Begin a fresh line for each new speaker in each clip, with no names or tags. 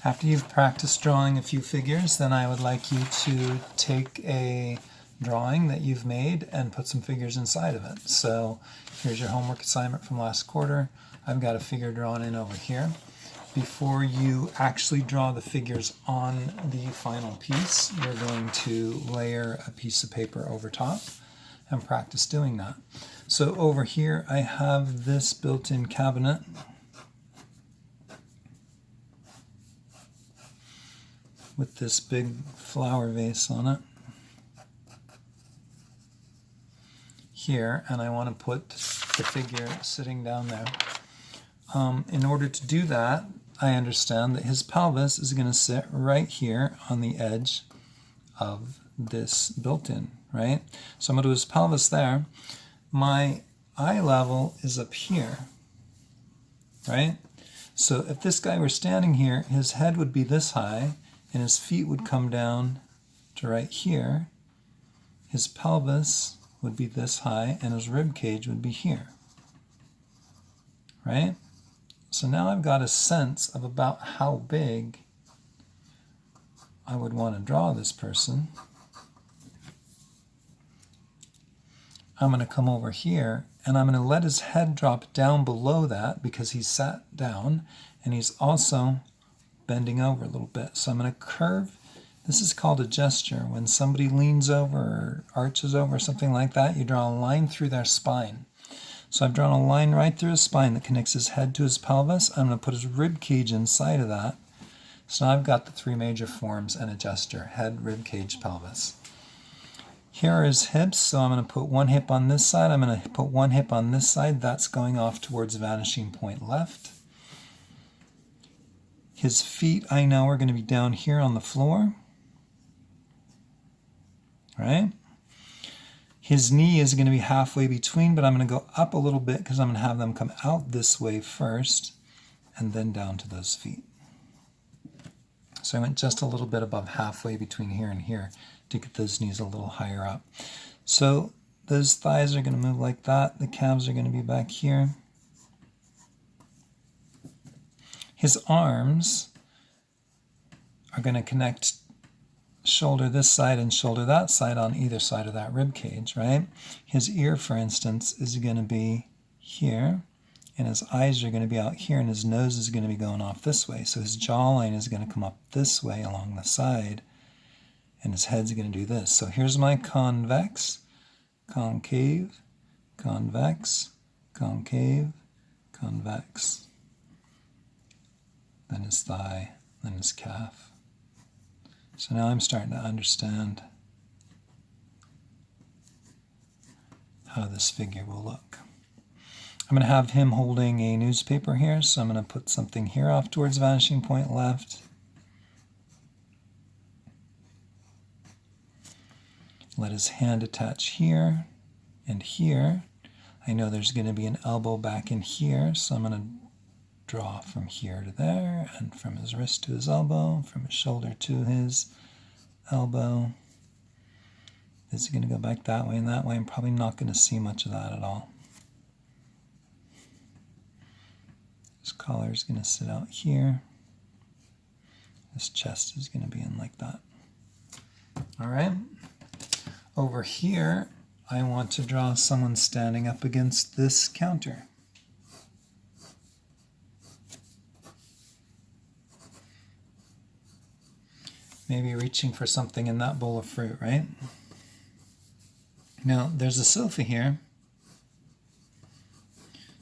After you've practiced drawing a few figures, then I would like you to take a drawing that you've made and put some figures inside of it. So here's your homework assignment from last quarter. I've got a figure drawn in over here. Before you actually draw the figures on the final piece, you're going to layer a piece of paper over top and practice doing that. So over here I have this built-in cabinet with this big flower vase on it here, and I want to put the figure sitting down there. In order to do that, I understand that his pelvis is going to sit right here on the edge of this built-in, right? So I'm going to do his pelvis there. My eye level is up here, right? So if this guy were standing here, his head would be this high, and his feet would come down to right here. His pelvis would be this high, and his rib cage would be here, right? So now I've got a sense of about how big I would want to draw this person. I'm going to come over here, and I'm going to let his head drop down below that because he's sat down, and he's also bending over a little bit. So I'm going to curve. This is called a gesture. When somebody leans over or arches over or something like that, you draw a line through their spine. So I've drawn a line right through his spine that connects his head to his pelvis. I'm going to put his rib cage inside of that. So now I've got the three major forms and a gesture: head, rib cage, pelvis. Here are his hips, so I'm going to put one hip on this side. I'm going to put one hip on this side. That's going off towards vanishing point left. His feet, I know, are going to be down here on the floor, right? His knee is going to be halfway between, but I'm going to go up a little bit because I'm going to have them come out this way first and then down to those feet. So I went just a little bit above halfway between here and here to get those knees a little higher up. So those thighs are going to move like that. The calves are going to be back here. His arms are going to connect shoulder this side and shoulder that side on either side of that rib cage, right? His ear, for instance, is going to be here, and his eyes are going to be out here, and his nose is going to be going off this way. So his jawline is going to come up this way along the side, and his head's going to do this. So here's my convex, concave, convex, concave, convex. Then his thigh, then his calf. So now I'm starting to understand how this figure will look. I'm going to have him holding a newspaper here, so I'm going to put something here off towards vanishing point left. Let his hand attach here and here. I know there's going to be an elbow back in here, so I'm going to draw from here to there, and from his wrist to his elbow, from his shoulder to his elbow. This is going to go back that way and that way. I'm probably not going to see much of that at all. His collar is going to sit out here. His chest is going to be in like that. All right. Over here, I want to draw someone standing up against this counter. Maybe reaching for something in that bowl of fruit, right? Now, there's a sofa here.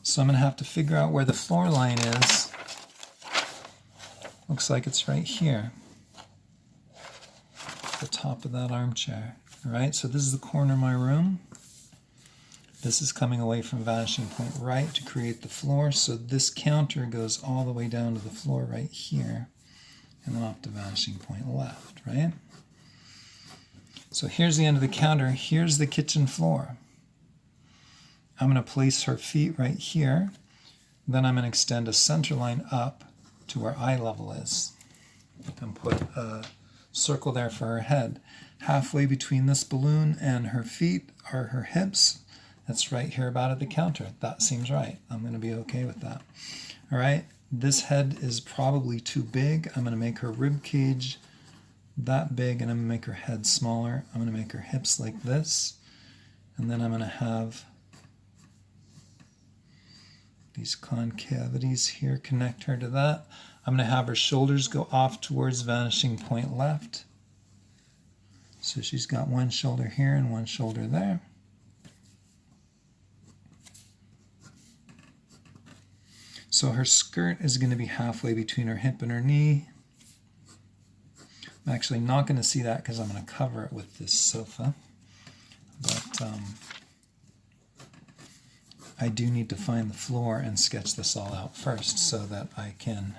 So I'm going to have to figure out where the floor line is. Looks like it's right here. The top of that armchair. All right, so this is the corner of my room. This is coming away from vanishing point right to create the floor. So this counter goes all the way down to the floor right here, and then off to vanishing point left, right? So here's the end of the counter. Here's the kitchen floor. I'm going to place her feet right here. Then I'm going to extend a center line up to where eye level is and put a circle there for her head. Halfway between this balloon and her feet are her hips. That's right here about at the counter. That seems right. I'm going to be okay with that. All right. this head is probably too big. I'm going to make her rib cage that big, and I'm going to make her head smaller. I'm going to make her hips like this, and then I'm going to have these concavities here connect her to that. I'm going to have her shoulders go off towards vanishing point left. So she's got one shoulder here and one shoulder there. So her skirt is going to be halfway between her hip and her knee. I'm actually not going to see that because I'm going to cover it with this sofa. But I do need to find the floor and sketch this all out first so that I can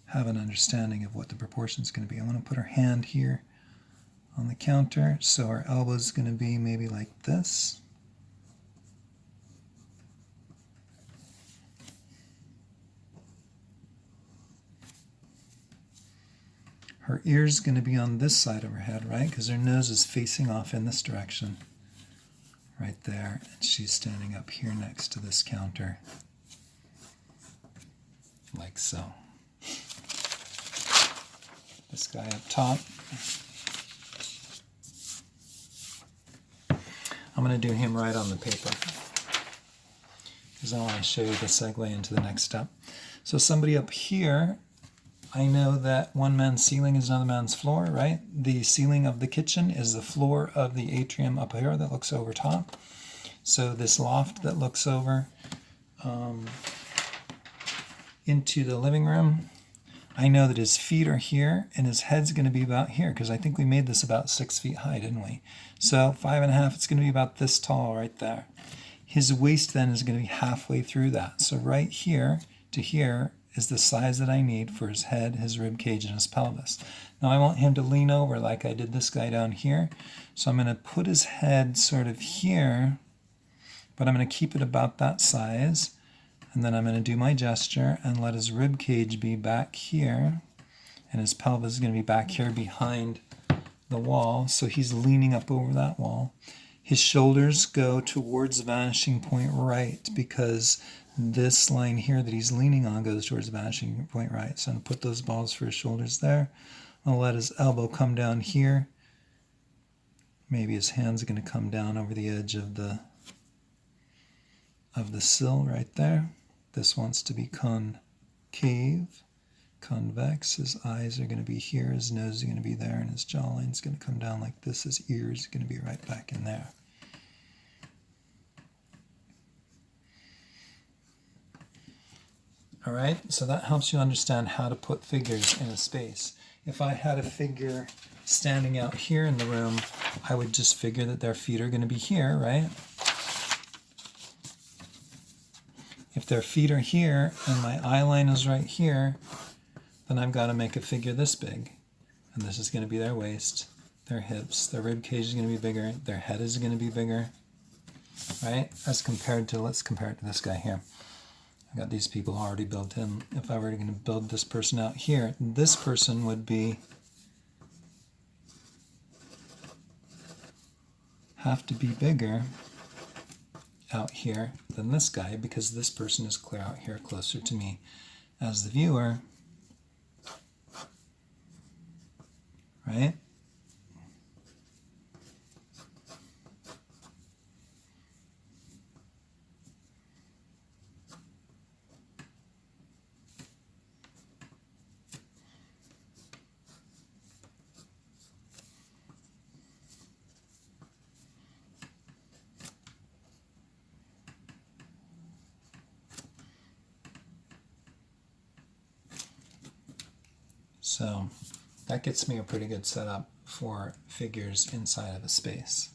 have an understanding of what the proportion is going to be. I want to put her hand here on the counter, so her elbow is going to be maybe like this. Her ear's going to be on this side of her head, right? Because her nose is facing off in this direction. Right there. And she's standing up here next to this counter. Like so. This guy up top. I'm going to do him right on the paper, because I want to show you the segue into the next step. So somebody up here, I know that one man's ceiling is another man's floor, right? The ceiling of the kitchen is the floor of the atrium up here that looks over top. So this loft that looks over into the living room, I know that his feet are here and his head's going to be about here, because I think we made this about 6 feet high, didn't we? So 5.5, it's going to be about this tall right there. His waist then is going to be halfway through that. So right here to here is the size that I need for his head, his rib cage, and his pelvis. Now I want him to lean over like I did this guy down here. So I'm going to put his head sort of here, but I'm going to keep it about that size. And then I'm going to do my gesture and let his rib cage be back here. And his pelvis is going to be back here behind the wall. So he's leaning up over that wall. His shoulders go towards the vanishing point right, because this line here that he's leaning on goes towards the vanishing point right. So I'm going to put those balls for his shoulders there. I'll let his elbow come down here. Maybe his hand's going to come down over the edge of the sill right there. This wants to be concave, convex. His eyes are going to be here, his nose is going to be there, and his jawline is going to come down like this. His ears are going to be right back in there. All right, so that helps you understand how to put figures in a space. If I had a figure standing out here in the room, I would just figure that their feet are going to be here, right? If their feet are here and my eye line is right here, then I've got to make a figure this big. And this is going to be their waist, their hips, their rib cage is going to be bigger, their head is going to be bigger, right? As compared to, let's compare it to this guy here. I've got these people already built in. If I were going to build this person out here, this person would have to be bigger out here than this guy, because this person is clear out here closer to me as the viewer, right? So that gets me a pretty good setup for figures inside of a space.